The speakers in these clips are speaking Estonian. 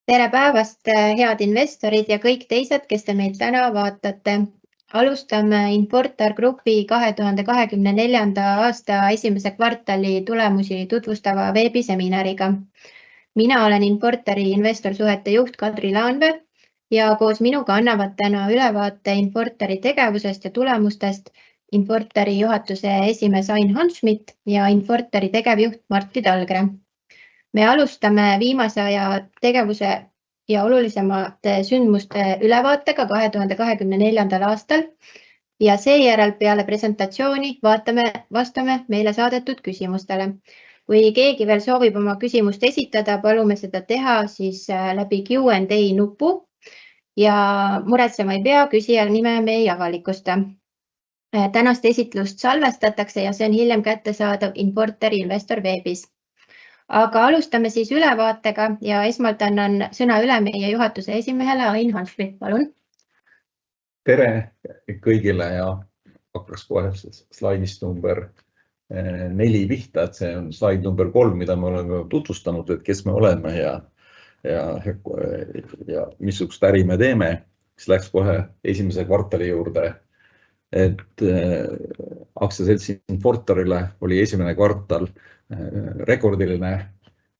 Tere päevast, head investorid ja kõik teised, kes te meid täna vaatate. Alustame Infortar Grupi 2024. aasta esimese kvartali tulemusi tutvustava veebiseminariga. Mina olen Infortari investorsuhete juht Kadri Laanvee ja koos minuga annavad täna ülevaate Infortari tegevusest ja tulemustest Infortari juhatuse esimees Ain Hanschmidt ja Infortari tegevjuht Martti Talgre. Me alustame viimase aja tegevuse ja olulisemate sündmuste ülevaatega 2024. aastal ja seejärel peale presentatsiooni vastame meile saadetud küsimustele. Kui keegi veel soovib oma küsimust esitada, palume seda teha siis läbi Q&A nupu ja muretsema ei pea, küsija nime me ei avalikusta. Tänast esitlust salvestatakse ja see on hiljem kättesaadav Infortari investor veebis. Aga alustame siis ülevaatega ja esmalt annan sõna üle meie juhatuse esimehele Ain Hanschmidt, palun. Tere kõigile ja hakkaks kohe slaidist number 4 pihta, et see on slaid number 3, mida me oleme tutvustanud, et kes me oleme ja missugust äri me teeme. Siis läks kohe esimese kvartali juurde, et aktsiaseltsi Infortarile oli esimene kvartal rekordiline,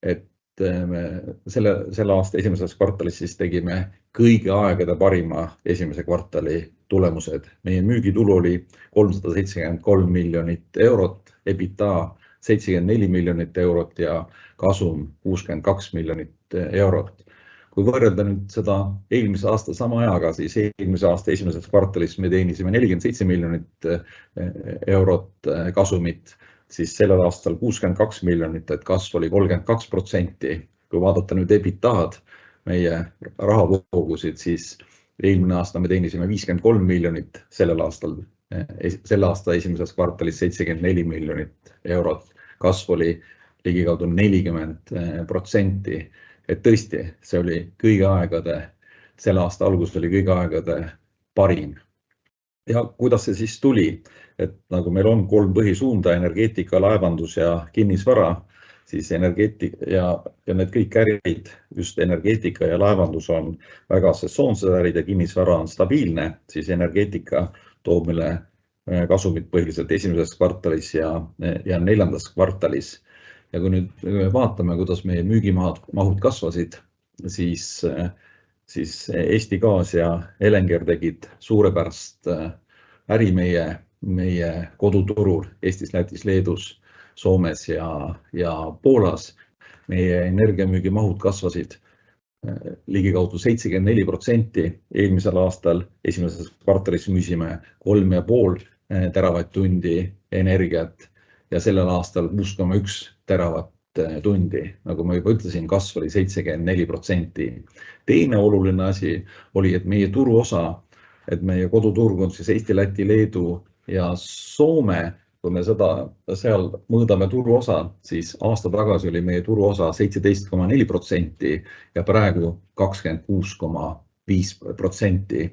et me selle aasta esimeses kvartalis siis tegime kõigi aegade parima esimese kvartali tulemused. Meie müügitulu oli 373 miljonit eurot, EBITDA 74 miljonit eurot ja kasum 62 miljonit eurot. Kui võrrelda nüüd seda eelmise aasta sama ajaga, siis eelmise aasta esimeses kvartalis me teenisime 47 miljonit eurot kasumit, siis sellel aastal 62 miljonit, et kasv oli 32%. Kui vaadata nüüd EBITDA-d, meie rahavoogusid, siis eelmine aasta me teenisime 53 miljonit, selle aasta esimeses kvartalis 74 miljonit eurot. Kasv oli ligikaudu 40%. Et tõesti, see oli kõigi aegade, selle aasta algus oli kõigi aegade parim. Ja kuidas see siis tuli? Et nagu meil on 3 põhisuunda, energeetika, laevandus ja kinnisvara, siis energeetika ja need kõik ärid, just energeetika ja laevandus on väga sesoonsed ärid ja kinnisvara on stabiilne, siis energeetika toob meile kasumit põhiliselt esimeses kvartalis ja 4. kvartalis. Ja kui nüüd vaatame, kuidas meie müügimahud kasvasid, siis Eesti Gaas ja Elenger tegid suurepärast äri meie koduturul Eestis, Lätis, Leedus, Soomes ja Poolas. Meie energiamüügimahud kasvasid ligikaudu 74%. Eelmisel aastal esimeses kvartalis müüsime 3,5 teravatt-tundi energiat ja sellel aastal 6,1 teravatt-tundi. Nagu ma juba ütlesin, kasv oli 74%. Teine oluline asi oli, et meie turuosa, et meie koduturg on siis Eesti, Läti, Leedu ja Soome. Kui me seal mõõdame turuosa, siis aasta tagasi oli meie turuosa 17,4% ja praegu 26,5%.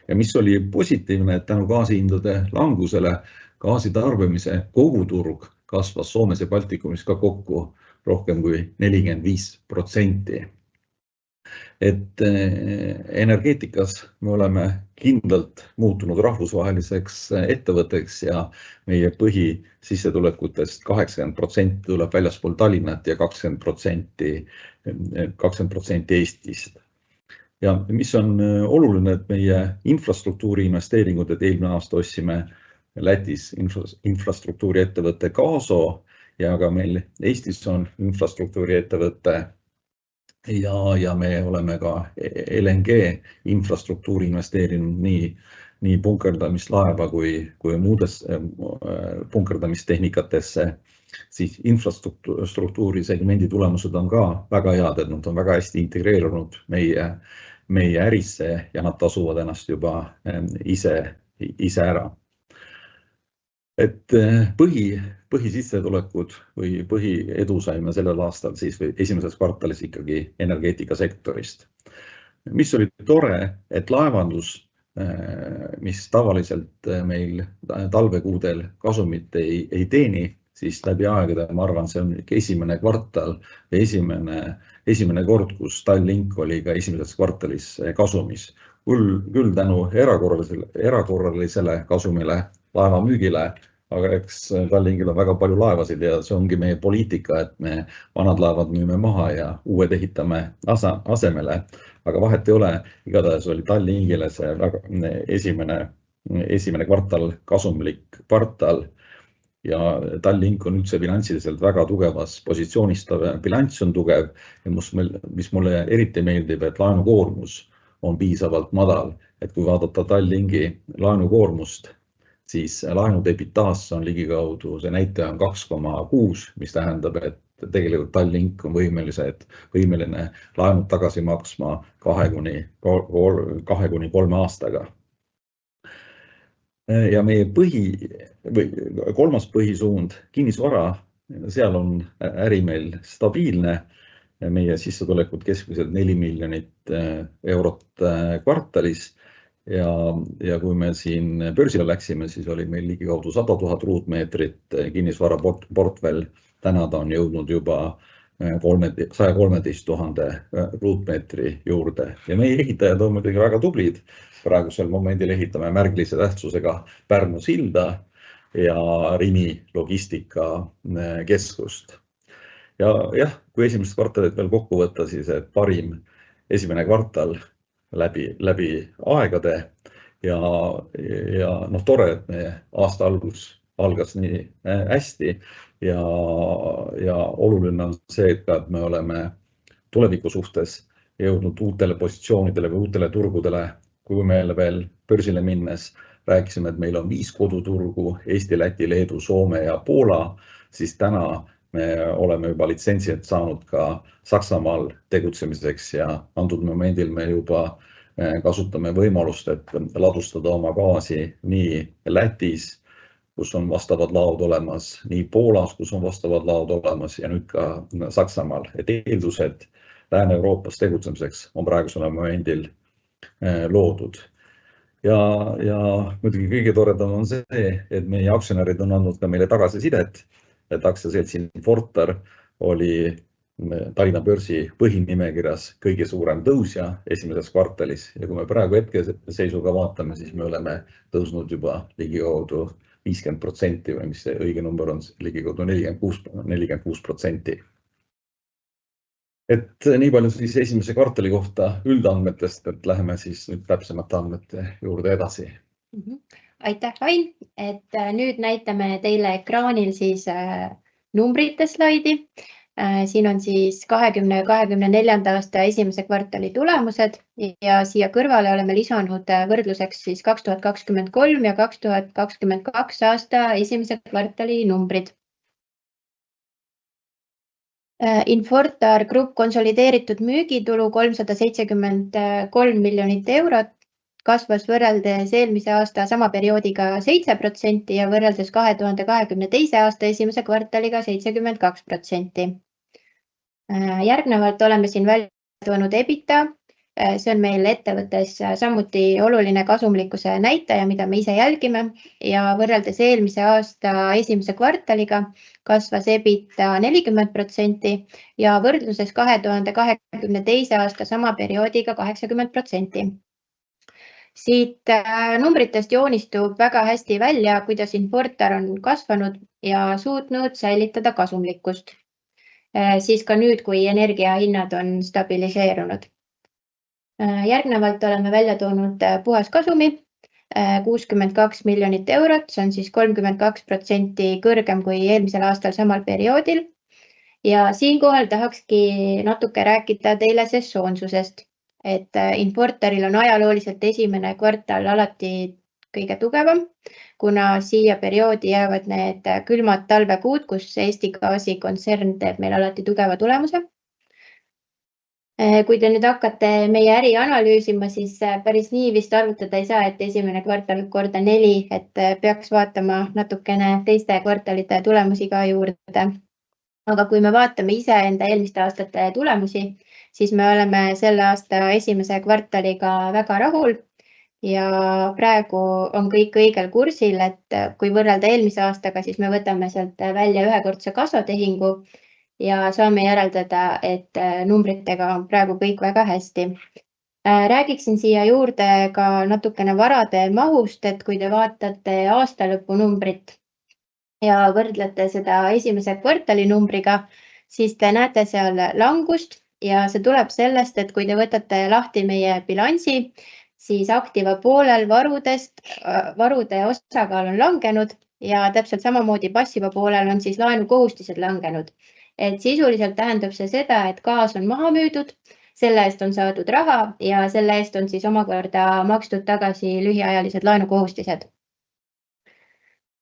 Ja mis oli positiivne, et tänu gaasihindade langusele gaasi tarbimise koguturg kasvas Soomes ja Baltikumis ka kokku rohkem kui 45%. Et energeetikas me oleme kindlalt muutunud rahvusvaheliseks ettevõtteks ja meie põhisissetulekutest 80% tuleb väljaspool Tallinnat ja 20% Eestist. Ja mis on oluline, et meie infrastruktuuri investeeringud, et eelmine aasta ostsime Lätis infrastruktuuri ettevõtte Gaso ja ka meil Eestis on infrastruktuuri ettevõtte ja me oleme ka LNG infrastruktuuri investeerinud nii punkerdamislaeva kui muudes punkerdamistehnikatesse, siis infrastruktuuri segmendi tulemused on ka väga head, et nad on väga hästi integreerunud meie ärisse ja nad tasuvad ennast juba ise ära. Et põhisissetulekud või põhiedu saime sellel aastal siis esimeses kvartalis ikkagi energeetikasektorist. Mis oli tore, et laevandus, mis tavaliselt meil talvekuudel kasumit ei teeni, siis läbi aegade, ma arvan, see on esimene kvartal ja esimene kord, kus Tallink oli ka esimeses kvartalis kasumis. Küll tänu erakorralisele kasumile, laevamüügile, aga eks Tallinkil on väga palju laevasid ja see ongi meie poliitika, et me vanad laevad müüme maha ja uued ehitame asemele. Aga vahet ei ole, igatahes oli Tallinkile see väga esimene kvartal kasumlik kvartal ja Tallink on üldse finantsiliselt väga tugevas positsioonis, bilanss on tugev ja mis mulle eriti meeldib, et laenukoormus on piisavalt madal, et kui vaadata Tallinki laenukoormust, siis laenud EBITDA-sse on ligikaudu, see näitaja on 2,6, mis tähendab, et tegelikult Tallink on võimeline laenud tagasi maksma 2–3 aastaga. Ja meie kolmas põhisuund, kinnisvara, seal on äri meil stabiilne. Meie sissetulekud keskmiselt 4 miljonit eurot kvartalis ja kui me siin börsile läksime, siis oli meil ligikaudu 100 000 ruutmeetrit kinnisvara portfell. Täna ta on jõudnud juba 113 000 ruutmeetri juurde ja meie ehitajad on muidugi väga tublid. Praegusel momendil ehitame märgilise tähtsusega Pärnu silda ja Rimi logistikakeskust. Ja jah, kui esimest kvartalit veel kokku võtta, siis parim esimene kvartal läbi aegade ja tore, et meie aasta algas nii hästi ja oluline on see, et me oleme tuleviku suhtes jõudnud uutele positsioonidele või uutele turgudele. Kui meil veel börsile minnes rääkisime, et meil on 5 koduturgu, Eesti, Läti, Leedu, Soome ja Poola, siis täna me oleme juba litsentsid saanud ka Saksamaal tegutsemiseks ja antud momendil me juba kasutame võimalust, et ladustada oma gaasi nii Lätis, kus on vastavad laod olemas, nii Poolas, kus on vastavad laod olemas ja nüüd ka Saksamaal. Et eeldused Lääne-Euroopas tegutsemiseks on praegusel momendil loodud. Ja muidugi kõige toredam on see, et meie aktsionärid on andnud ka meile tagasisidet, et aktsiaselts Infortar oli Tallinna börsi põhinimekirjas kõige suurem tõusja esimeses kvartalis ja kui me praegu hetkeseisuga vaatame, siis me oleme tõusnud juba ligikaudu 50% või mis see õige number on, ligikaudu 46%. Et nii palju siis esimese kvartali kohta üldandmetest, et läheme siis nüüd täpsemate andmete juurde edasi. Aitäh, Ain, et nüüd näitame teile ekraanil siis numbrite slaidi. Siin on siis 2024. aasta esimese kvartali tulemused ja siia kõrvale oleme lisanud võrdluseks siis 2023 ja 2022 aasta esimese kvartali numbrid. Infortar Group konsolideeritud müügitulu 373 miljonit eurot, kasvas võrreldes eelmise aasta sama perioodiga 7% ja võrreldes 2022. aasta esimese kvartaliga 72%. Järgnevalt oleme siin välja toonud EBITDA. See on meil ettevõttes samuti oluline kasumlikkuse näitaja, mida me ise jälgime ja võrreldes eelmise aasta esimese kvartaliga kasvas EBITDA 40% ja võrdluses 2022. aasta sama perioodiga 80%. Siit numbritest joonistub väga hästi välja, kuidas Infortar on kasvanud ja suutnud säilitada kasumlikkust. Siis ka nüüd, kui energiahinnad on stabiliseerunud. Järgnevalt oleme välja toonud puhaskasumi 62 miljonit eurot, see on siis 32% kõrgem kui eelmisel aastal samal perioodil. Ja siinkohal tahakski natuke rääkida teile sesoonsusest, et Infortaril on ajalooliselt esimene kvartal alati kõige tugevam, kuna siia perioodi jäävad need külmad talvekuud, kus Eesti Gaasi kontsern teeb meil alati tugeva tulemuse. Kui te nüüd hakkate meie äri analüüsima, siis päris nii vist arvutada ei saa, et esimene kvartal korda 4, et peaks vaatama natukene teiste kvartalite tulemusi ka juurde. Aga kui me vaatame ise enda eelmiste aastate tulemusi, siis me oleme selle aasta esimese kvartaliga väga rahul ja praegu on kõik õigel kursil, et kui võrrelda eelmise aastaga, siis me võtame sealt välja ühekordse kassatehingu ja saame järeldada, et numbritega on praegu kõik väga hästi. Räägiksin siia juurde ka natukene varade mahust, et kui te vaatate aastalõpu numbrit ja võrdlete seda esimese kvartali numbriga, siis te näete seal langust ja see tuleb sellest, et kui te võtate lahti meie bilansi, siis aktiva poolel varude osakaal on langenud ja täpselt samamoodi passiva poolel on siis laenukohustised langenud. Et sisuliselt tähendab see seda, et gaas on maha müüdud, selle eest on saadud raha ja selle eest on siis omakorda makstud tagasi lühiajalised laenukohustised.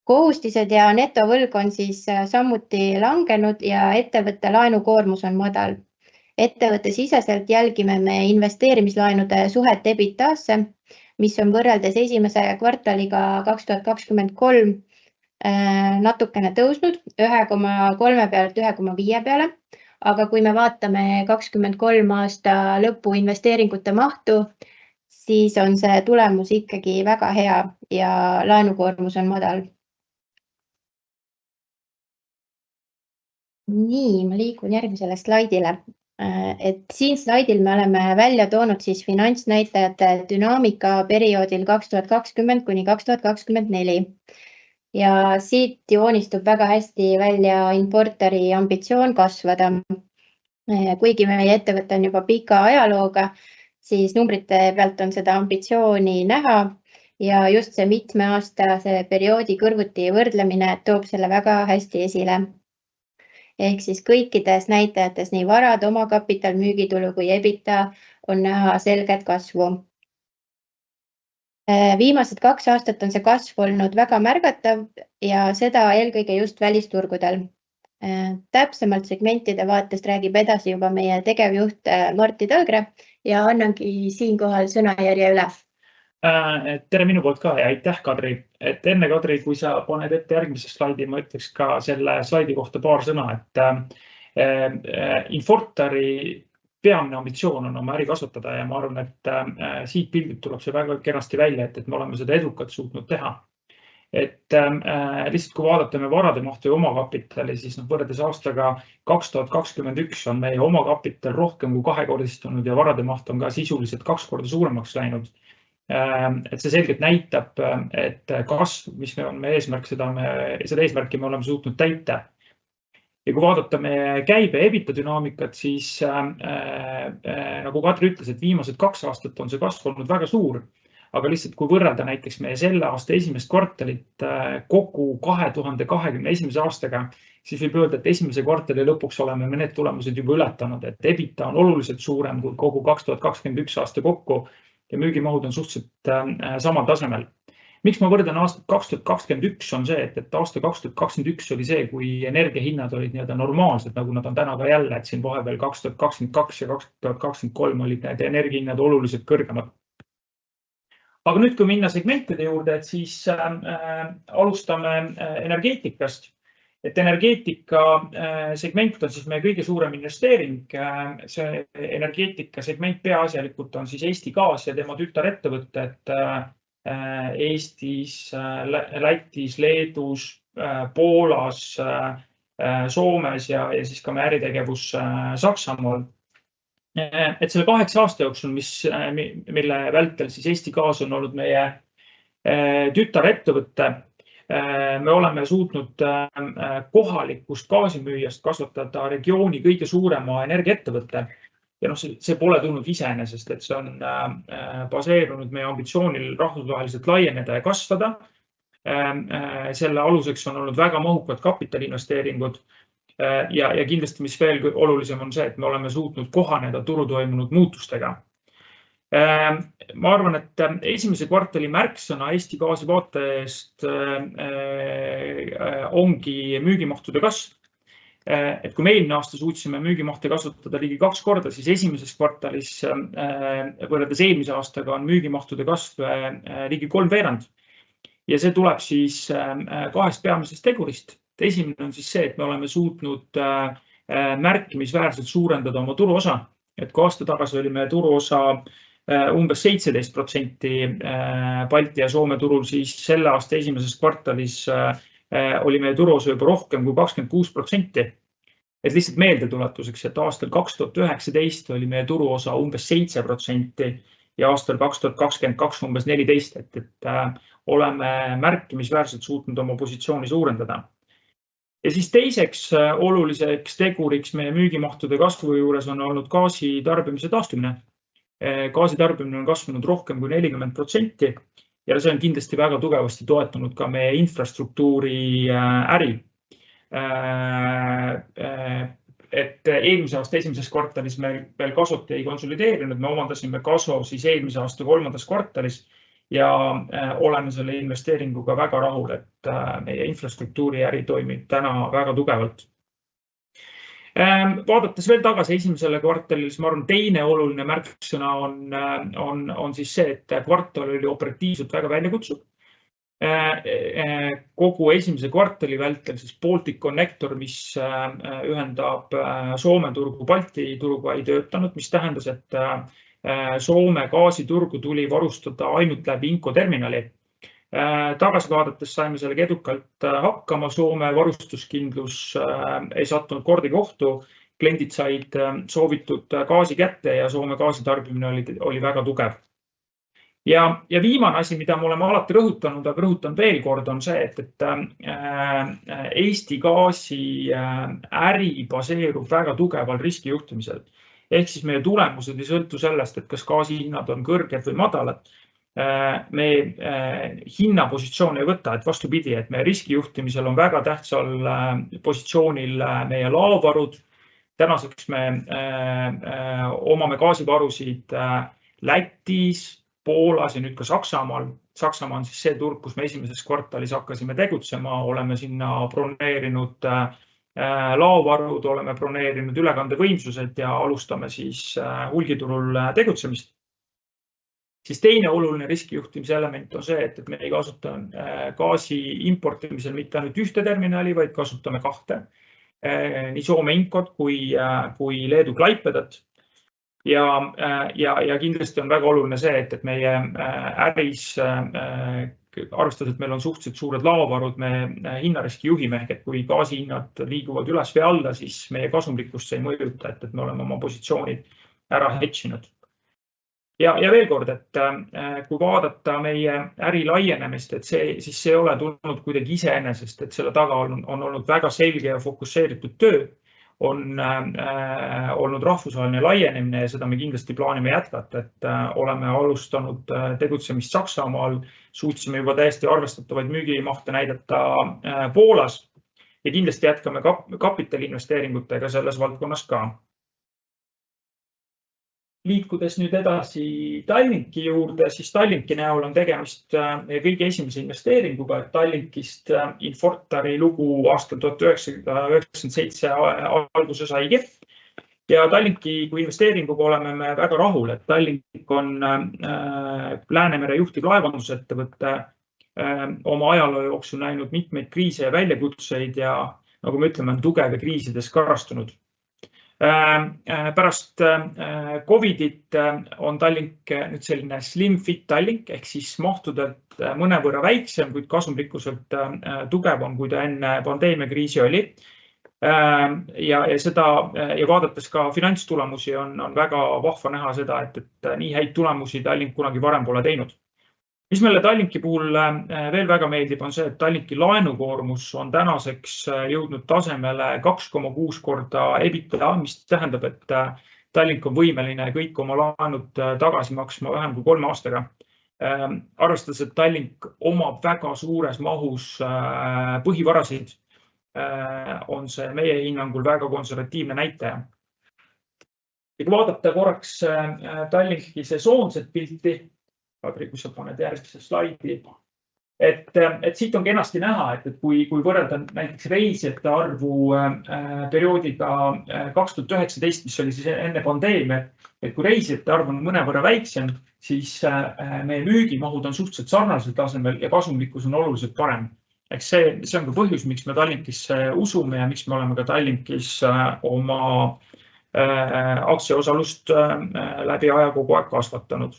Kohustised ja netovõlg on siis samuti langenud ja ettevõtte laenukoormus on madal. Ettevõtte siseselt jälgime me investeerimislaenude suhet EBITDA-sse, mis on võrreldes esimese kvartaliga 2023 natukene tõusnud 1,3 pealt 1,5 peale. Aga kui me vaatame 2023 aasta lõpu investeeringute mahtu, siis on see tulemus ikkagi väga hea ja laenukoormus on madal. Nii, ma liigun järgmisele slaidile. Et siin slaidil me oleme välja toonud siis finantsnäitajate dünaamika perioodil 2020 kuni 2024. Ja siit joonistub väga hästi välja Infortari ambitsioon kasvada. Kuigi meie ettevõte on juba pika ajalooga, siis numbrite pealt on seda ambitsiooni näha ja just see mitmeaastase perioodi kõrvuti võrdlemine toob selle väga hästi esile. Ehk siis kõikides näitajates nii varad, omakapital, müügitulu kui EBITDA on näha selget kasvu. Viimased 2 aastat on see kasv olnud väga märgatav ja seda eelkõige just välisturgudel. Täpsemalt segmentide vaatest räägib edasi juba meie tegevjuht Martti Tõlgre ja annangi siinkohal sõnajärje üle. Tere minu poolt ka ja aitäh, Kadri. Et enne, Kadri, kui sa paned ette järgmise slaidi, ma ütleks ka selle slaidi kohta paar sõna, et Infortari peamine ambitsioon on oma äri kasvatada ja ma arvan, et siit pildilt tuleb see väga kenasti välja, et me oleme seda edukalt suutnud teha. Et lihtsalt kui vaadata varade mahtu ja omakapitali, siis võrreldes aastaga 2021 on meie omakapital rohkem kui kahekordistunud ja varade maht on ka sisuliselt 2 korda suuremaks läinud. Et see selgelt näitab, et kasv, mis on meie eesmärk, seda eesmärki me oleme suutnud täita. Ja kui vaadata meie käibe EBITDA dünaamikat, siis nagu Kadri ütles, et viimased 2 aastat on see kasv olnud väga suur, aga lihtsalt kui võrrelda näiteks meie selle aasta esimest kvartalit kogu 2021. aastaga, siis võib öelda, et esimese kvartali lõpuks oleme me need tulemused juba ületanud, et EBITDA on oluliselt suurem kui kogu 2021 aasta kokku ja müügimahud on suhteliselt samal tasemel. Miks ma võrdan aastat 2021 on see, et aasta 2021 oli see, kui energiahinnad olid normaalsed, nagu nad on täna ka jälle, et siin vahepeal 2022 ja 2023 olid need energiahinnad oluliselt kõrgemad. Aga nüüd, kui minna segmentide juurde, et siis alustame energeetikast. Et energeetika segment on siis meie kõige suurem investeering. See energeetika segment peaasjalikult on siis Eesti Gaas ja tema tütarettevõtted Eestis, Lätis, Leedus, Poolas, Soomes ja siis ka meie äritegevus Saksamaal. Et selle 8 aasta jooksul, mille vältel siis Eesti Gaas on olnud meie tütarettevõtte, me oleme suutnud kohalikust gaasimüüjast kasvatada regiooni kõige suurema energiaettevõtte. Ja see pole tulnud iseenesest, et see on baseerunud meie ambitsioonil rahvusvaheliselt laieneda ja kasvada. Selle aluseks on olnud väga mahukad kapitaliinvesteeringud ja kindlasti, mis veel olulisem on see, et me oleme suutnud kohaneda turu toimunud muutustega. Ma arvan, et esimese kvartali märksõna Eesti Gaasi vaatajast ongi müügimahtude kasv. Et kui me eelmine aasta suutsime müügimahte kasvatada ligi 2 korda, siis esimeses kvartalis võrreldes eelmise aastaga on müügimahtude kasv ligi 3/4. Ja see tuleb siis 2 peamisest tegurist. Esimene on siis see, et me oleme suutnud märkimisväärselt suurendada oma turuosa. Et kui aasta tagasi oli meie turuosa umbes 17% Balti ja Soome turul, siis selle aasta esimeses kvartalis oli meie turuosa juba rohkem kui 26%. Et lihtsalt meeldetuletuseks, et aastal 2019 oli meie turuosa umbes 7% ja aastal 2022 umbes 14%, et oleme märkimisväärselt suutnud oma positsiooni suurendada. Ja siis teiseks oluliseks teguriks meie müügimahtude kasvu juures on olnud gaasi tarbimise taastumine. Gaasi tarbimine on kasvanud rohkem kui 40% ja see on kindlasti väga tugevasti toetanud ka meie infrastruktuuri äri. Et eelmise aasta esimeses kvartalis me veel kasvot ei konsolideerinud, me omandasime kasvu siis eelmise aasta 3. kvartalis ja oleme selle investeeringuga väga rahul, et meie infrastruktuuri äri toimib täna väga tugevalt. Vaadates veel tagasi esimesele kvartalile, siis ma arvan, teine oluline märksõna on siis see, et kvartal oli operatiivselt väga väljakutsuv. Kogu esimese kvartali vältel siis Baltic Connector, mis ühendab Soome turgu Balti turuga, ei töötanud, mis tähendas, et Soome gaasiturgu tuli varustada ainult läbi Inkoo terminali. Tagasi vaadates saime sellega edukalt hakkama, Soome varustuskindlus ei sattunud kordagi ohtu, kliendid said soovitud gaasi kätte ja Soome gaasitarbimine oli väga tugev. Ja viimane asi, mida me oleme alati rõhutanud, aga rõhutan veel kord, on see, et Eesti gaasi äri baseerub väga tugeval riskijuhtimisel. Ehk siis meie tulemused ei sõltu sellest, et kas gaasihinnad on kõrged või madalad. Me hinnapositsiooni ei võta, et vastupidi, et meie riskijuhtimisel on väga tähtsal positsioonil meie laovarud. Tänaseks me omame gaasivarusid Lätis, Poolas ja nüüd ka Saksamaal. Saksamaa on siis see turg, kus me esimeses kvartalis hakkasime tegutsema, oleme sinna broneerinud laovarud, oleme broneerinud ülekandevõimsused ja alustame siis hulgiturul tegutsemist. Siis teine oluline riskijuhtimise element on see, et me ei kasuta gaasi importimisel mitte ainult ühte terminali, vaid kasutame kahte. Nii Soome Inkot kui Leedu Klaipedat. Ja kindlasti on väga oluline see, et meie äris, arvestades, et meil on suhteliselt suured laovarud, me hinnariski juhime, et kui gaasihinnad liiguvad üles või alla, siis meie kasumlikkust see ei mõjuta, et me oleme oma positsioonid ära hedžinud. Ja veel kord, et kui vaadata meie äri laienemist, et siis see ei ole tulnud kuidagi iseenesest, et selle taga on olnud väga selge ja fokusseeritud töö. On olnud rahvusvaheline laienemine ja seda me kindlasti plaanime jätkata, et oleme alustanud tegutsemist Saksamaal, suutsime juba täiesti arvestatavaid müügimahte näidata Poolas ja kindlasti jätkame kapitaliinvesteeringutega selles valdkonnas ka. Liikudes nüüd edasi Tallinki juurde, siis Tallinki näol on tegemist kõige esimese investeeringuga, et Tallinkist Infortari lugu aastal 1997 alguse saigi. Ja Tallinki kui investeeringuga oleme me väga rahul, et Tallink on Läänemere juhtiv laevandusettevõte, oma ajaloo jooksul näinud mitmeid kriise ja väljakutseid ja nagu me ütleme, on tugev ja kriisides karastunud. Pärast Covidit on Tallink nüüd selline slim fit Tallink ehk siis mahtudelt mõnevõrra väiksem, kuid kasumlikkuselt tugevam, kui ta enne pandeemiakriisi oli. Ja vaadates ka finantstulemusi on väga vahva näha seda, et nii häid tulemusi Tallink kunagi varem pole teinud. Mis meile Tallinki puhul veel väga meeldib, on see, et Tallinki laenukoormus on tänaseks jõudnud tasemele 2,6 korda EBITDA, mis tähendab, et Tallink on võimeline kõik oma laenud tagasi maksma vähem kui 3 aastaga. Arvestades, et Tallink omab väga suures mahus põhivarasid, on see meie hinnangul väga konservatiivne näitaja. Ja kui vaadata korraks Tallinki sesoonset pilti, Kadri, kui sa paned järgmise slaidi, et siit on kenasti näha, et kui võrrelda näiteks reisijate arvu perioodiga 2019, mis oli siis enne pandeemiat, et kui reisijate arv on mõnevõrra väiksem, siis meie müügimahud on suhteliselt sarnasel tasemel ja kasumlikkus on oluliselt parem. Eks see on ka põhjus, miks me Tallinkisse usume ja miks me oleme ka Tallinkis oma aktsiaosalust läbi aja kogu aeg kasvatanud.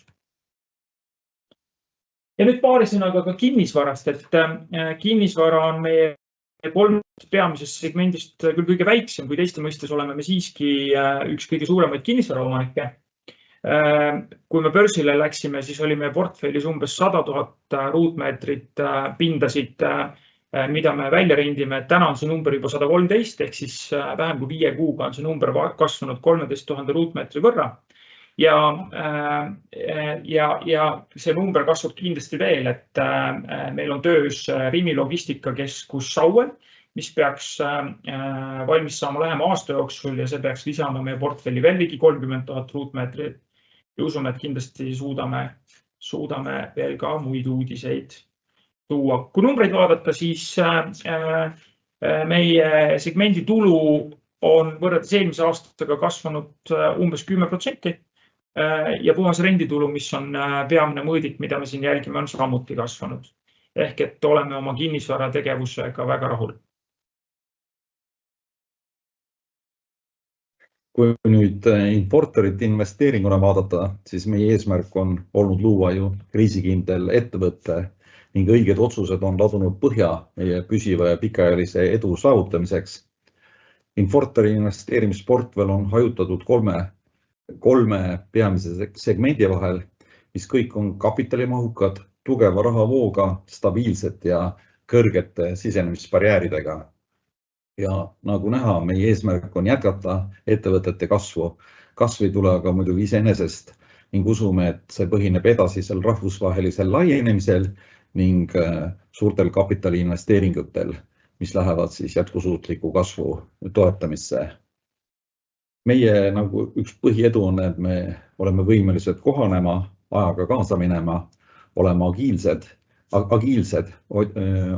Ja nüüd paari sõnaga ka kinnisvarast, et kinnisvara on meie 3 peamisest segmendist küll kõige väiksem, kuid Eesti mõistes oleme me siiski üks kõige suuremaid kinnisvaraomanikke. Kui me börsile läksime, siis oli meie portfellis umbes 100 000 ruutmeetrit pindasid, mida me välja rendime. Täna on see number juba 113, ehk siis vähem kui 5 kuuga on see number kasvanud 13 000 ruutmeetri võrra. Ja see number kasvab kindlasti veel, et meil on töös Rimi logistikakeskus Saue, mis peaks valmis saama lähema aasta jooksul ja see peaks lisama meie portfelli veel ligi 30 000 ruutmeetrit. Ja usume, et kindlasti suudame veel ka muid uudiseid tuua. Kui numbreid vaadata, siis meie segmendi tulu on võrreldes eelmise aastaga kasvanud umbes 10%. Ja puhas renditulu, mis on peamine mõõdik, mida me siin jälgime, on samuti kasvanud. Ehk et oleme oma kinnisvara tegevusega väga rahul. Kui nüüd Infortarit investeeringuna vaadata, siis meie eesmärk on olnud luua ju kriisikindel ettevõtte ning õiged otsused on ladunud põhja meie püsiva ja pikaajalise edu saavutamiseks. Infortari investeerimisportfell on hajutatud kolme peamise segmendi vahel, mis kõik on kapitalimahukad, tugeva rahavooga, stabiilsed ja kõrgete sisenemisbarjääridega. Ja nagu näha, meie eesmärk on jätkata ettevõtete kasvu. Kasv ei tule aga muidugi iseenesest ning usume, et see põhineb edasisel rahvusvahelisel laienemisel ning suurtel kapitaliinvesteeringutel, mis lähevad siis jätkusuutliku kasvu toetamisse. Meie nagu üks põhiedu on, et me oleme võimelised kohanema, ajaga kaasa minema, olema agiilsed,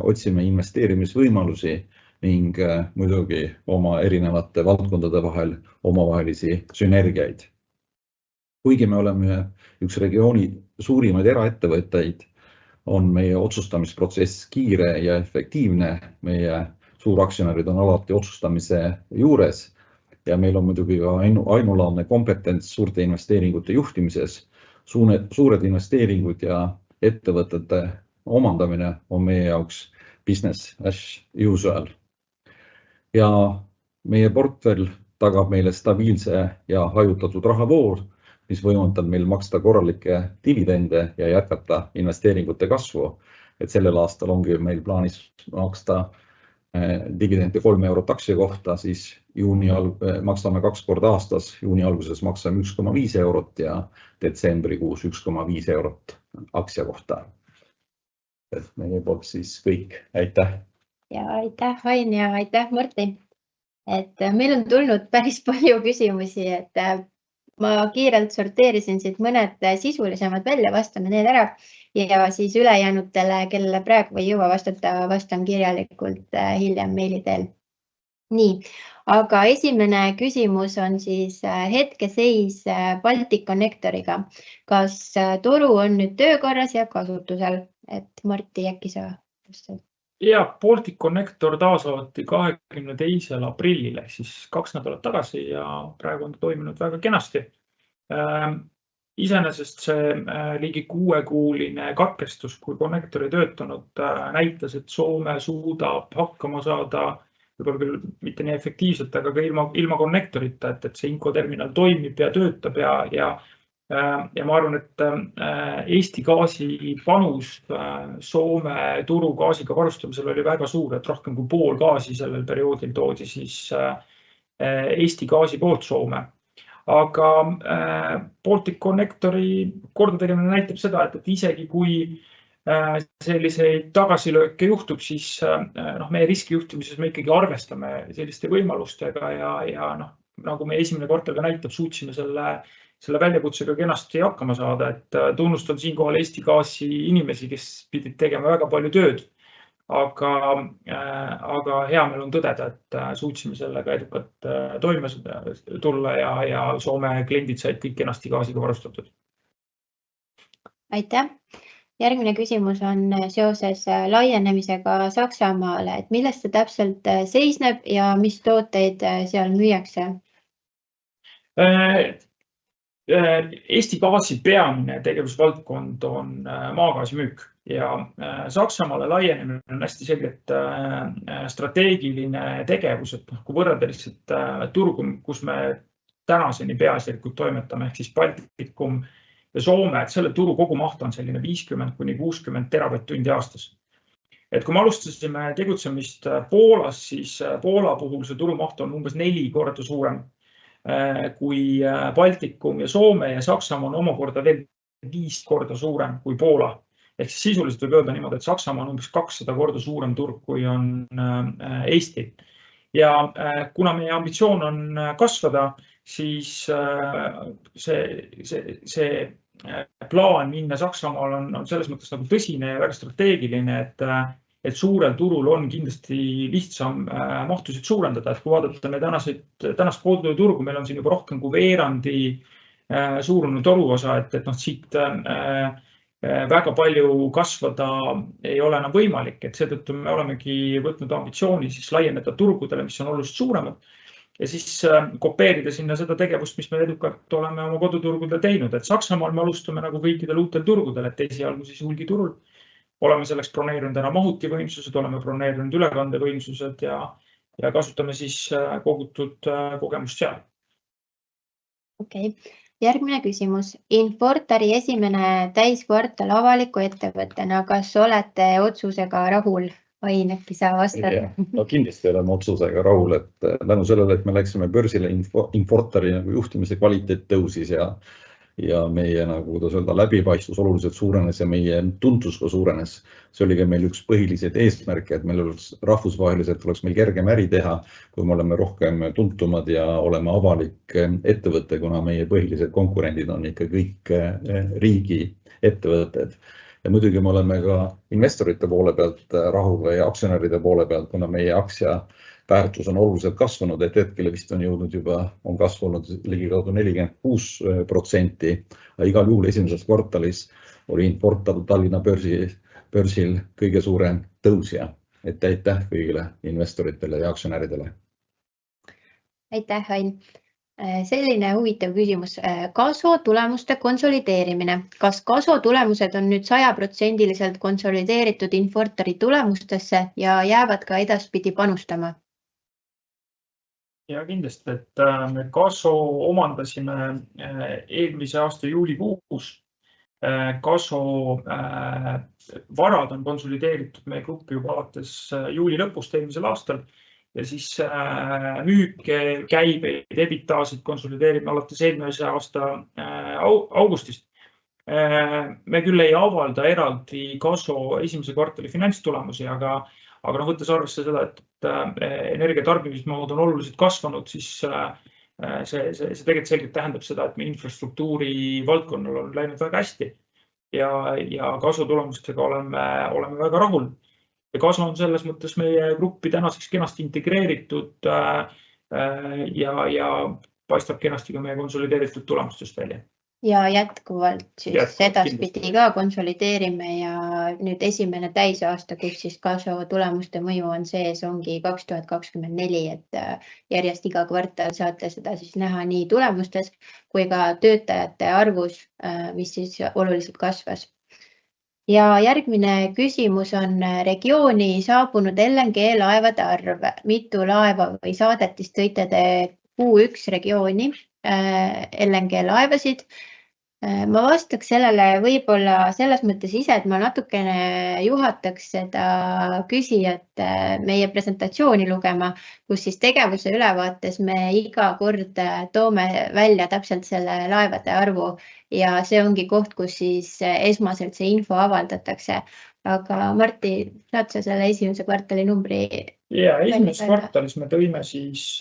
otsime investeerimisvõimalusi ning muidugi oma erinevate valdkondade vahel omavahelisi sünergiaid. Kuigi me oleme üks regiooni suurimaid eraettevõtteid, on meie otsustamisprotsess kiire ja efektiivne. Meie suuraktsionärid on alati otsustamise juures. Ja meil on muidugi ka ainulaadne kompetents suurte investeeringute juhtimises. Suured investeeringud ja ettevõtete omandamine on meie jaoks business as usual. Ja meie portfell tagab meile stabiilse ja hajutatud rahavoor, mis võimaldab meil maksta korralikke dividende ja jätkata investeeringute kasvu. Et sellel aastal ongi meil plaanis maksta dividende 3 eurot aktsia kohta, siis maksame 2 korda aastas, juuni alguses maksame 1,5 eurot ja detsembrikuus 1,5 eurot aktsia kohta. Et meie poolt siis kõik. Aitäh! Ja aitäh, Ain, ja aitäh, Martti! Et meil on tulnud päris palju küsimusi, et ma kiirelt sorteerisin siit mõned sisulisemad välja, vastame need ära. Ja siis ülejäänutele, kellele praegu ei jõua vastata, vastan kirjalikult hiljem meili teel. Nii, aga esimene küsimus on siis hetkeseis Balticconnectoriga. Kas toru on nüüd töökorras ja kasutusel? Et Martti, äkki sa vastad? Ja Balticconnector taasavati 22. aprillil, siis 2 nädalat tagasi ja praegu on toiminud väga kenasti. Iseenesest see ligi 6-kuuline katkestus, kui konnektor ei töötanud, näitas, et Soome suudab hakkama saada, võib-olla küll mitte nii efektiivselt, aga ka ilma konnektorita, et see infoterminal toimib ja töötab ja ma arvan, et Eesti gaasi panus Soome turu gaasiga varustamisel oli väga suur, et rohkem kui pool gaasi sellel perioodil toodi siis Eesti gaasi poolt Soome. Aga Balticconnectori kordategemine näitab seda, et isegi kui selliseid tagasilööke juhtub, siis meie riskijuhtimises me ikkagi arvestame selliste võimalustega ja nagu meie esimene kvartal ka näitab, suutsime selle väljakutsega kenasti hakkama saada, et tunnustan siinkohal Eesti gaasi inimesi, kes pidid tegema väga palju tööd. Aga hea meel on tõdeda, et suutsime sellega edukalt toime tulla ja Soome kliendid said kõik kenasti gaasiga varustatud. Aitäh! Järgmine küsimus on seoses laienemisega Saksamaale, et millest see täpselt seisneb ja mis tooteid seal müüakse? Eesti gaasi peamine tegevusvaldkond on maagaasi müük ja Saksamaale laienemine on hästi selgelt strateegiline tegevus, et kui võrrelda lihtsalt turgu, kus me tänaseni peaasjalikult toimetame, ehk siis Baltikum ja Soome, et selle turu kogumaht on selline 50–60 teravatt-tundi aastas. Et kui me alustasime tegutsemist Poolas, siis Poola puhul see turumaht on umbes 4 korda suurem kui Baltikum ja Soome ja Saksamaa on omakorda veel 5 korda suurem kui Poola. Ehk siis sisuliselt võib öelda niimoodi, et Saksamaa on umbes 200 korda suurem turg, kui on Eesti. Ja kuna meie ambitsioon on kasvada, siis see plaan minna Saksamaal on selles mõttes nagu tõsine ja väga strateegiline, et suurel turul on kindlasti lihtsam mahtusid suurendada. Et kui vaadata me tänast koduturgu, meil on siin juba rohkem kui veerandi suurune toruosa, et siit väga palju kasvada ei ole enam võimalik, et seetõttu me olemegi võtnud ambitsiooni siis laieneda turgudele, mis on oluliselt suuremad ja siis kopeerida sinna seda tegevust, mis me edukalt oleme oma koduturgudel teinud. Et Saksamaal me alustame nagu kõikidel uutel turgudel, et esialgu siis hulgiturul. Oleme selleks broneerinud ära mahutivõimsused, oleme broneerinud ülekandevõimsused ja kasutame siis kogutud kogemust seal. Okei. Järgmine küsimus. Infortari esimene täiskvartal avaliku ettevõttena, kas olete otsusega rahul? Ain, äkki sa vastad? No kindlasti oleme otsusega rahul, et tänu sellele, et me läksime börsile, Infortari juhtimise kvaliteet tõusis ja meie, nagu kuidas öelda, läbipaistvus oluliselt suurenes ja meie tuntus ka suurenes. See oli ka meil üks põhilised eesmärke, et meil rahvusvaheliselt oleks meil kergem äri teha, kui me oleme rohkem tuntumad ja oleme avalik ettevõte, kuna meie põhilised konkurendid on ikka kõik riigi ettevõtted. Ja muidugi me oleme ka investorite poole pealt rahul ja aktsionäride poole pealt, kuna meie aktsia väärtus on oluliselt kasvanud, et hetkele vist on jõudnud juba, on kasvanud ligikaudu 46%. Igal juhul esimeses kvartalis oli Infortar Tallinna börsil kõige suurem tõusja. Et aitäh kõigile investoritele ja aktsionäridele. Aitäh, Ain. Selline huvitav küsimus. Kaso tulemuste konsolideerimine. Kas kaso tulemused on nüüd 100% konsolideeritud Infortari tulemustesse ja jäävad ka edaspidi panustama? Ja kindlasti, et me kaso omandasime eelmise aasta juulikuus. Kaso varad on konsolideeritud meie gruppi juba alates juuli lõpust eelmisel aastal ja siis müük, käibeid, ebitaasid konsolideerime alates eelmise aasta augustist. Me küll ei avalda eraldi kaso esimese kvartali finantstulemusi, aga võttes arvesse seda, et energiatarbimismahud on oluliselt kasvanud, siis see tegelikult selgelt tähendab seda, et me infrastruktuuri valdkonnal on läinud väga hästi ja kasu tulemustega oleme väga rahul. Ja kasu on selles mõttes meie gruppi tänaseks kenasti integreeritud ja paistab kenasti ka meie konsolideeritud tulemustest välja. Ja jätkuvalt siis edaspidi ka konsolideerime ja nüüd esimene täisaasta, kus siis kasu tulemuste mõju on sees, ongi 2024, et järjest iga kvartal saate seda siis näha nii tulemustes kui ka töötajate arvus, mis siis oluliselt kasvas. Ja järgmine küsimus on regiooni saabunud LNG laevade arv. Mitu laeva või saadetist tõite te Q1 regiooni LNG laevasid? Ma vastaks sellele võib-olla selles mõttes ise, et ma natukene juhataks seda küsijat meie presentatsiooni lugema, kus siis tegevuse ülevaates me iga kord toome välja täpselt selle laevade arvu ja see ongi koht, kus siis esmaselt see info avaldatakse. Aga Martti, saad sa selle esimese kvartali numbri? Ja esimeses kvartalis me tõime siis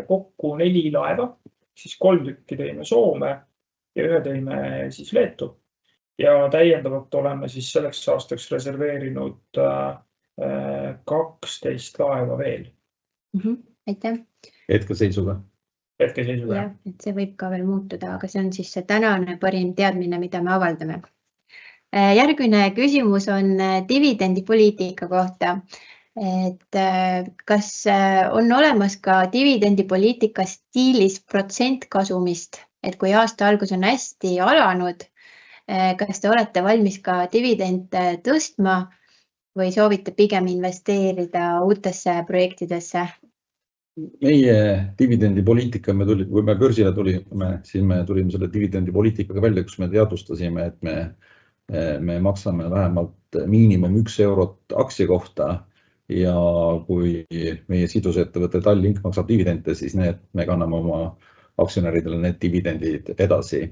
kokku 4 laeva, siis 3 tükki tõime Soome ja 1 tõime siis Leetu ja täiendavalt oleme siis selleks aastaks reserveerinud 12 laeva veel. Aitäh. Hetkeseisuga. Hetkeseisuga. Ja, et see võib ka veel muutuda, aga see on siis see tänane parim teadmine, mida me avaldame. Järgmine küsimus on dividendipoliitika kohta. et kas on olemas ka dividendipoliitika stiilis protsent kasumist, et kui aasta algus on hästi alanud, kas te olete valmis ka dividende tõstma või soovite pigem investeerida uutesse projektidesse? Meie dividendipoliitika, kui me börsile tulime, siis me tulime selle dividendipoliitikaga välja, kus me teadvustasime, et me maksame vähemalt miinimum 1 eurot aktsia kohta ja kui meie sidusettevõte Tallink maksab dividende, siis me kanname oma aktsionäridele need dividendid edasi.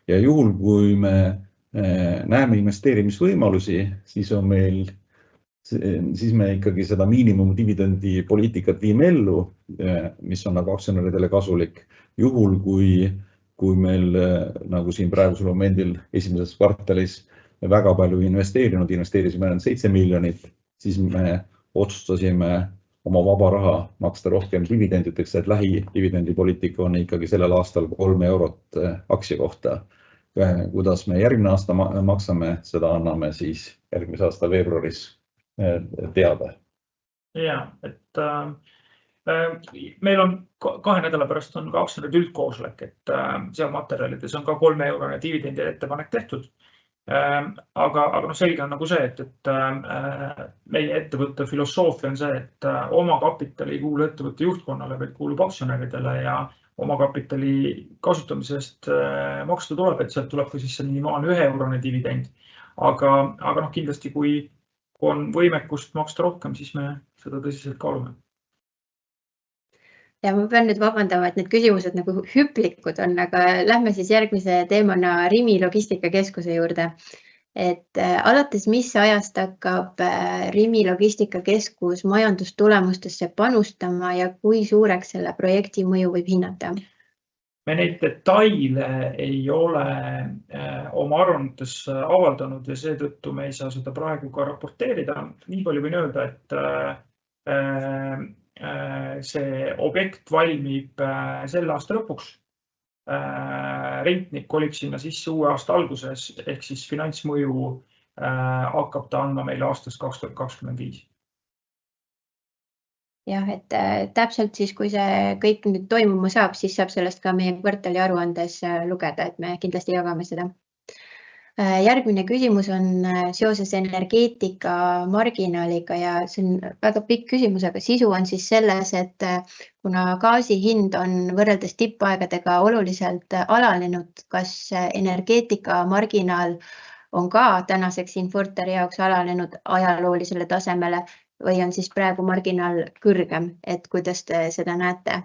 Ja juhul, kui me näeme investeerimisvõimalusi, siis me ikkagi seda miinimumdividendi poliitikat viime ellu, mis on nagu aktsionäridele kasulik. Juhul, kui meil nagu siin praegusel momendil esimeses kvartalis väga palju investeerisime 7 miljonit, siis me otsustasime oma vaba raha maksta rohkem dividenditeks, et lähidividendipoliitika on ikkagi sellel aastal 3 eurot aktsia kohta. Kuidas me järgmine aasta maksame, seda anname siis järgmise aasta veebruaris teada. Ja, et meil on 2 nädala pärast on ka aktsionäride üldkoosolek, et seal materjalides on ka 3 eurone dividendi ettepanek tehtud. Aga selge on nagu see, et meie ettevõtte filosoofia on see, et oma kapitali ei kuulu ettevõtte juhtkonnale, vaid kuulub aktsionäridele ja oma kapitali kasutamisest maksta tuleb, et sealt tuleb ka siis see minimaalne 1 eurone dividend. Aga kindlasti, kui on võimekust maksta rohkem, siis me seda tõsiselt kaalume. Ja ma pean nüüd vabandama, et need küsimused nagu hüplikud on, aga lähme siis järgmise teemana Rimi logistikakeskuse juurde. Et alates mis ajast hakkab Rimi logistikakeskus majandustulemustesse panustama ja kui suureks selle projekti mõju võib hinnata? Me neid detaile ei ole oma aruannetes avaldanud ja seetõttu me ei saa seda praegu ka raporteerida. Nii palju võin öelda, et see objekt valmib selle aasta lõpuks. Rentnik kolib sinna sisse uue aasta alguses, ehk siis finantsmõju hakkab ta andma meile aastast 2025. Jah, et täpselt siis, kui see kõik nüüd toimuma saab, siis saab sellest ka meie kvartali aruandes lugeda, et me kindlasti jagame seda. Järgmine küsimus on seoses energeetika marginaaliga ja see on väga pikk küsimus, aga sisu on siis selles, et kuna gaasi hind on võrreldes tippaegadega oluliselt alanenud, kas energeetika marginaal on ka tänaseks Infortari jaoks alanenud ajaloolisele tasemele või on siis praegu marginaal kõrgem, et kuidas te seda näete?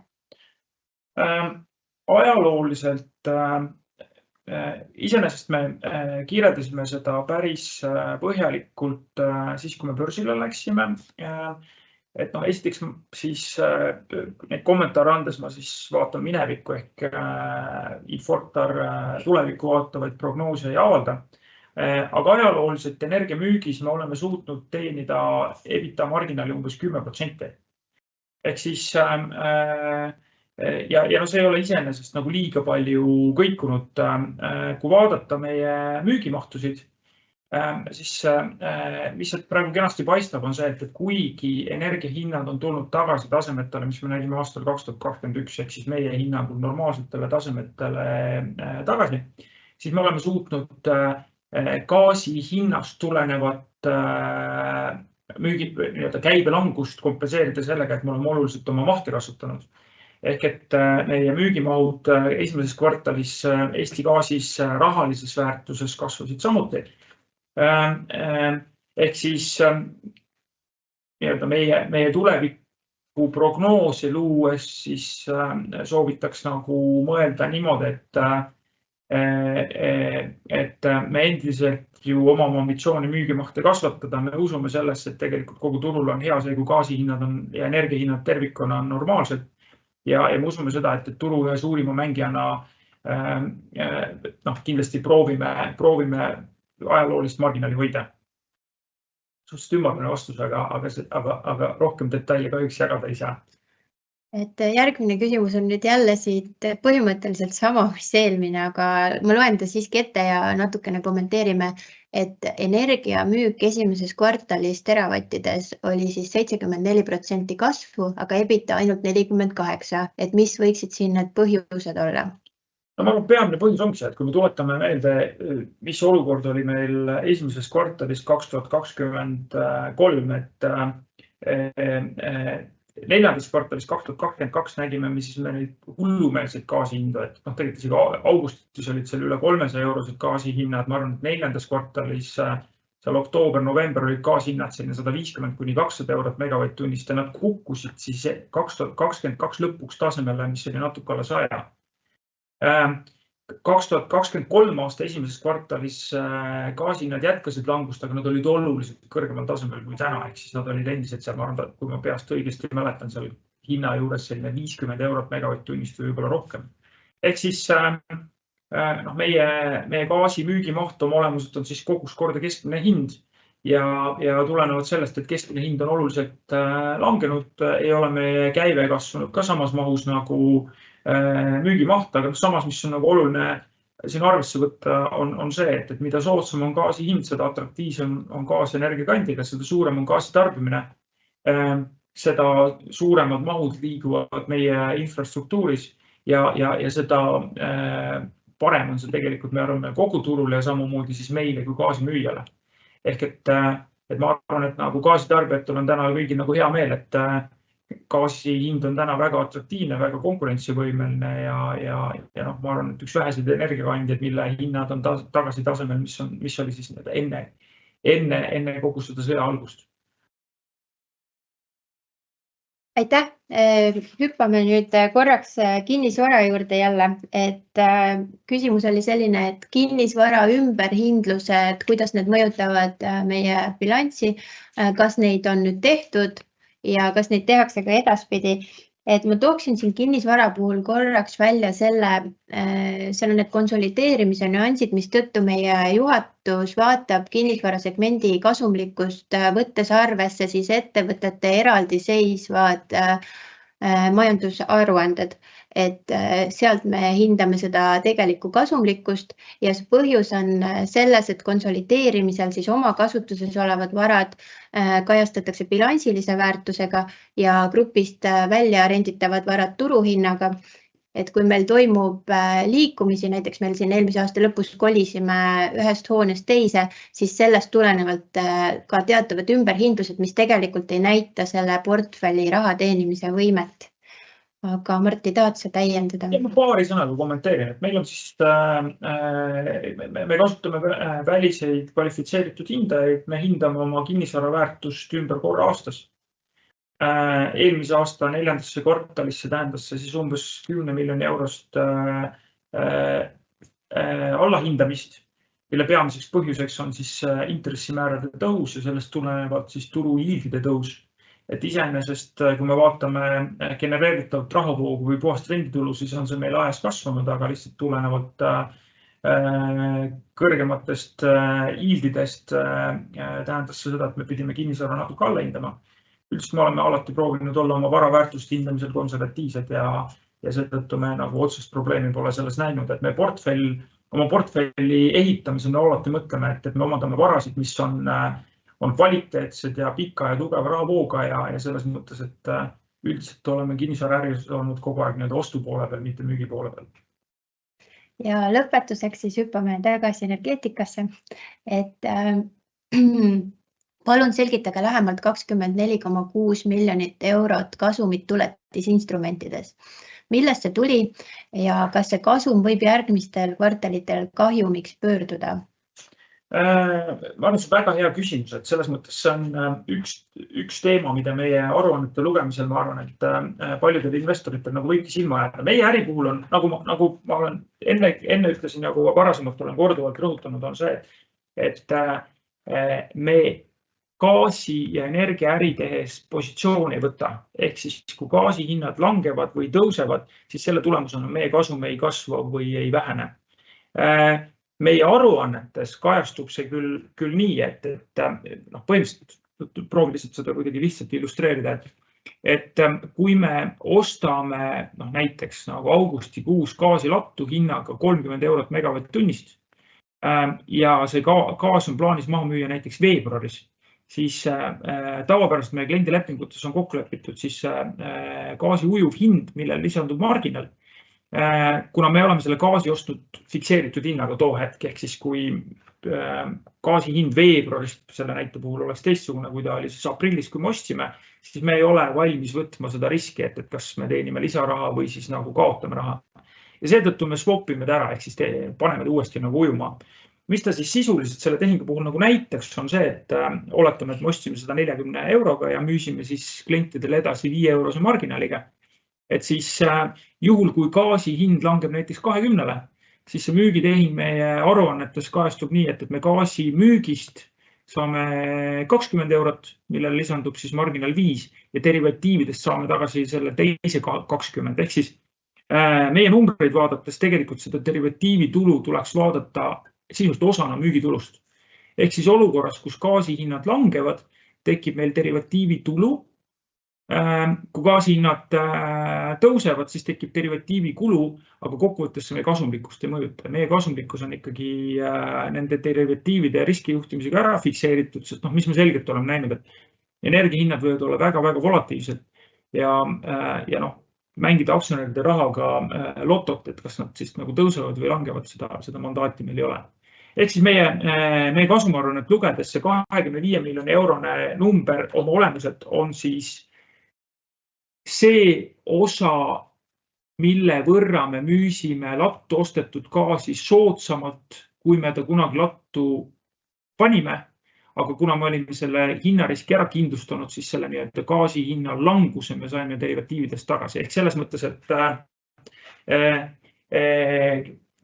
Ajalooliselt iseenesest me kirjeldasime seda päris põhjalikult siis, kui me börsile läksime. Et esiteks siis neid kommentaare andes ma siis vaatan minevikku ehk Infortar tulevikku vaatavaid prognoose ei avalda. Aga ajalooliselt energiamüügis me oleme suutnud teenida EBITDA marginaali umbes 10%. Ehk siis ja see ei ole iseenesest nagu liiga palju kõikunud. Kui vaadata meie müügimahtusid, siis mis praegu kenasti paistab on see, et kuigi energiahinnad on tulnud tagasi tasemetele, mis me nägime aastal 2021, ehk siis meie hinnangul normaalsetele tasemetele tagasi, siis me oleme suutnud gaasi hinnast tulenevat käibelangust kompenseerida sellega, et me oleme oluliselt oma mahti kasutanud. Ehk et meie müügimahud esimeses kvartalis Eesti gaasis rahalises väärtuses kasvasid samuti. Ehk siis meie tuleviku prognoosi luues siis soovitaks nagu mõelda niimoodi, et me endiselt ju omame ambitsiooni müügimahte kasvatada. Me usume sellesse, et tegelikult kogu turul on hea see, kui gaasihinnad ja energiahinnad tervikuna on normaalsed. Ja me usume seda, et turu ühe suurima mängijana kindlasti proovime ajaloolist marginaali hoida. Suhteliselt ümmargune vastus, aga rohkem detaile kahjuks jagada ei saa. Et järgmine küsimus on nüüd jälle siit põhimõtteliselt sama, mis eelmine, aga ma loen ta siiski ette ja natukene kommenteerime. et energiamüük esimeses kvartalis teravatides oli siis 74% kasvu, aga EBITDA ainult 48%, et mis võiksid siin need põhjused olla? No ma peamine põhjus ongi see, et kui me tuletame meelde, mis olukord oli meil esimeses kvartalis 2023, et neljandas kvartalis 2022 nägime me siis neid hullumeelseid gaasihindu, et tegelikult isegi augustis olid seal üle 300 eurosed gaasihinnad. Ma arvan, et neljandas kvartalis seal oktoober-november olid gaasihinnad selline 150–200 eurot megavatt-tunnist ja nad kukkusid siis 2022 lõpuks tasemele, mis oli natuke alla 100. 2023 aasta esimeses kvartalis gaasihinnad jätkasid langust, aga nad olid oluliselt kõrgemal tasemel kui täna, ehk siis nad olid endiselt seal, ma arvan, kui ma peast õigesti mäletan, seal hinna juures selline 50 eurot megavatt-tunnist või võib-olla rohkem. Ehk siis meie gaasi müügimaht oma olemuselt on siis kogus korda keskmine hind ja tulenevalt sellest, et keskmine hind on oluliselt langenud, ei ole meie käive kasvanud ka samas mahus nagu müügimaht, aga samas, mis on nagu oluline siin arvesse võtta, on see, et mida soodsam on gaasi hind, seda atraktiivsem on gaas energiakandjaga, seda suurem on gaasi tarbimine, seda suuremad mahud liiguvad meie infrastruktuuris ja seda parem on see tegelikult, me arvame, kogu turule ja samamoodi siis meile kui gaasimüüjale. Ehk et ma arvan, et nagu gaasitarbijatel on täna kõigil nagu hea meel, et gaasi hind on täna väga atraktiivne, väga konkurentsivõimeline ja ma arvan, et üks väheseid energiakandjaid, mille hinnad on tagasi tasemel, mis oli siis enne kogu seda sõja algust. Aitäh! Hüppame nüüd korraks kinnisvara juurde jälle, et küsimus oli selline, et kinnisvara ümberhindlused, kuidas need mõjutavad meie bilanssi, kas neid on nüüd tehtud ja kas neid tehakse ka edaspidi. Et ma tooksin siin kinnisvara puhul korraks välja seal on need konsolideerimise nüansid, mis tõttu meie juhatus vaatab kinnisvarasegmendi kasumlikkust, võttes arvesse siis ettevõtete eraldiseisvad majandusaruanded, et sealt me hindame seda tegelikku kasumlikkust ja see põhjus on selles, et konsolideerimisel siis oma kasutuses olevad varad kajastatakse bilansilise väärtusega ja grupist välja renditavad varad turuhinnaga. Et kui meil toimub liikumisi, näiteks meil siin eelmise aasta lõpus kolisime ühest hoonest teise, siis sellest tulenevalt ka teatavad ümberhindlused, mis tegelikult ei näita selle portfelli raha teenimise võimet. Aga Martti, tahad sa täiendada? Ma paari sõnaga kommenteerin, et meil on siis, me kasutame väliseid kvalifitseeritud hindajaid, me hindame oma kinnisvara väärtust ümber korra aastas. Eelmise aasta neljandasse kvartalisse tähendas see siis umbes 10 miljoni eurost allahindamist, mille peamiseks põhjuseks on siis intressimäärade tõus ja sellest tulenevalt siis turuhiildide tõus. Et iseenesest, kui me vaatame genereeritavat rahavoogu või puhast renditulu, siis on see meil ajas kasvanud, aga lihtsalt tulenevalt kõrgematest hiildidest tähendas seda, et me pidime kinnisvara natuke alla hindama. Üldiselt me oleme alati proovinud olla oma vara väärtust hindamisel konservatiivsed ja seetõttu me nagu otsest probleemi pole selles näinud, et me oma portfelli ehitamisel me alati mõtleme, et me omandame varasid, mis on kvaliteetsed ja pika ja tugeva rahavooga ja selles mõttes, et üldiselt oleme kinnisvaraäris olnud kogu aeg ostu poole peal, mitte müügi poole peal. Ja lõpetuseks siis hüppame tagasi energeetikasse, et palun selgitage lähemalt 24,6 miljonit eurot kasumit tuletisinstrumentides. Millest see tuli ja kas see kasum võib järgmistel kvartalitel kahjumiks pöörduda? Ma arvan, see on väga hea küsimus, et selles mõttes see on üks teema, mida meie aruannete lugemisel, ma arvan, et paljudel investoritel nagu võibki silma jääda. Meie äri puhul on, nagu ma olen enne ütlesin, nagu varasemalt olen korduvalt rõhutanud, on see, et me gaasi ja energiaäri tehes positsiooni ei võta. Ehk siis, kui gaasi hinnad langevad või tõusevad, siis selle tulemusena meie kasum ei kasva või ei vähene. Meie aruannetes kajastub see küll nii, et põhimõtteliselt proovin lihtsalt seda kuidagi lihtsalt illustreerida, et kui me ostame näiteks nagu augustikuus gaasilattu hinnaga 30 eurot megavatt-tunnist ja see gaas on plaanis maha müüa näiteks veebruaris, siis tavapäraselt meie kliendilepingutes on kokku lepitud siis gaasi ujuv hind, millele lisandub marginal. Kuna me oleme selle gaasi ostnud fikseeritud hinnaga too hetk, ehk siis kui gaasi hind veebruarist selle näite puhul oleks teistsugune, kui ta oli siis aprillis, kui me ostsime, siis me ei ole valmis võtma seda riski, et kas me teenime lisaraha või siis nagu kaotame raha. Ja seetõttu me swapime ta ära, ehk siis paneme ta uuesti nagu ujuma. Mis ta siis sisuliselt selle tehingu puhul nagu näiteks on see, et oletame, et me ostsime seda 40 euroga ja müüsime siis klientidele edasi 5 eurose marginaliga. Et siis juhul, kui gaasi hind langeb näiteks 20-le, siis see müügitehing meie aruannetes kajastub nii, et me gaasi müügist saame 20 eurot, millele lisandub siis marginal 5 ja derivatiividest saame tagasi selle teise 20. Ehk siis meie numbreid vaadates tegelikult seda derivatiivi tulu tuleks vaadata sisust osana müügitulust. Ehk siis olukorras, kus gaasi hinnad langevad, tekib meil derivatiivi tulu. Kui gaasi hinnad tõusevad, siis tekib derivatiivi kulu, aga kokkuvõttes see meie kasumlikkust ei mõjuta. Meie kasumlikkus on ikkagi nende derivatiivide riskijuhtimisega ära fikseeritud, sest mis me selgelt oleme näinud, et energiahinnad võivad olla väga-väga volatiivsed ja mängida aktsionäride rahaga lotot, et kas nad siis nagu tõusevad või langevad, seda mandaati meil ei ole. Ehk siis meie kasumaruannet lugedes see 25 miljoni eurone number oma olemuselt on siis see osa, mille võrra me müüsime lattu ostetud gaasi soodsamalt, kui me ta kunagi lattu panime. Aga kuna me olime selle hinnariski ära kindlustanud, siis selle gaasi hinna languse me saime derivatiividest tagasi. Ehk selles mõttes, et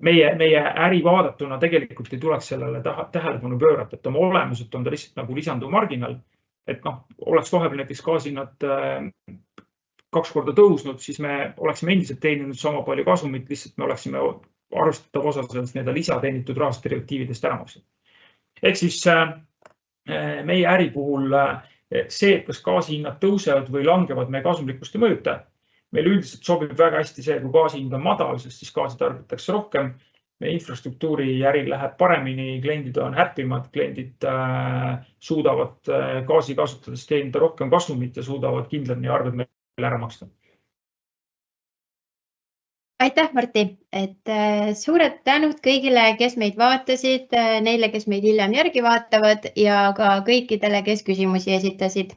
meie äri vaadatuna tegelikult ei tuleks sellele tähelepanu pöörata, et oma olemuselt on ta lihtsalt nagu lisanduv marginal. Et oleks vahepeal näiteks gaasihinnad 2 korda tõusnud, siis me oleksime endiselt teeninud sama palju kasumit, lihtsalt me oleksime arvestatav osa sellest lisateenitud rahast derivatiividest ära maksnud. Ehk siis meie äri puhul see, et kas gaasihinnad tõusevad või langevad, meie kasumlikkust ei mõjuta. Meil üldiselt sobib väga hästi see, kui gaasihind on madal, sest siis gaasi tarbitakse rohkem. Meie infrastruktuuri äri läheb paremini, kliendid on happimad, kliendid suudavad gaasi kasutades teenida rohkem kasumit ja suudavad kindlasti arved meile ära maksta. Aitäh, Martti, et suured tänud kõigile, kes meid vaatasid, neile, kes meid hiljem järgi vaatavad ja ka kõikidele, kes küsimusi esitasid.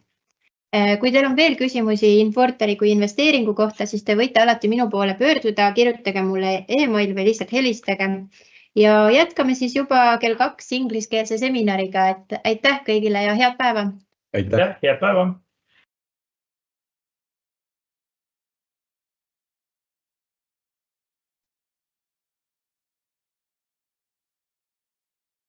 Kui teil on veel küsimusi Infortari kui investeeringu kohta, siis te võite alati minu poole pöörduda, kirjutage mulle e-mail või lihtsalt helistage. Ja jätkame siis juba kell 2 ingliskeelse seminariga, et aitäh kõigile ja head päeva! Aitäh, head päeva!